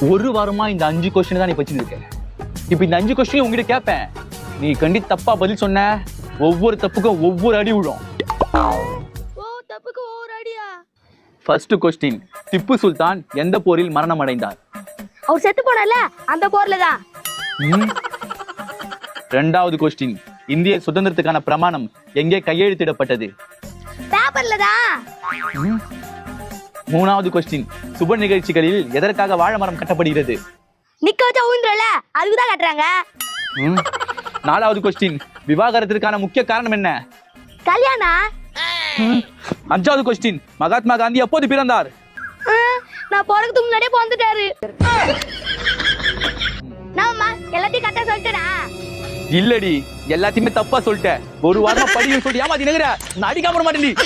ஒரு வாரமா இந்த 5 கொஸ்டின் தான் நீ படிச்சுட்டு இருக்க. இப்ப இந்த 5 கொஸ்டின் உங்ககிட்ட கேட்பேன். நீ தப்பா பதில் சொன்ன, ஒவ்வொரு தப்புக்கும் ஒவ்வொரு அடி விழும். தப்புக்கு ஒவ்வொரு அடியா? ஃபர்ஸ்ட் கொஸ்டின், திப்பு சுல்தான் எந்த போரில் மரணம் அடைந்தார்? அவர் செத்து போனால அந்த போர்ல தான். இரண்டாவது கொஸ்டின், இந்திய சுதந்திரத்துக்கான பிரமாணம் எங்கே கையெழுத்திடப்பட்டது? பேப்பர்ல தான். மூணாவது கொஸ்டின், சுப நிகழ்ச்சிகளில் எதற்காக வாழை மரம் கட்டப்படுகிறது? நிக்க வச்சா ஊந்துறல, அதுக்குதான் கட்டுறாங்க. நாலாவது கொஸ்டின், விவாகரத்திற்கான முக்கிய காரணம் என்ன? கல்யாணம். அஞ்சாவது கொஸ்டின், மகாத்மா காந்தி எப்போது பிறந்தார்? நான் போறதுக்கு முன்னாடியே பிறந்துட்டாரு. நாம எல்லாத்தையும் கரெக்டா சொல்லிட்டேனா? இல்லடி, எல்லாத்தையுமே தப்பா சொல்லிட்ட. ஒரு வாரமா படியும் சொல்லி ஏமாத்தி நிக்கிற. நான் அடிக்காம மாட்டேன்.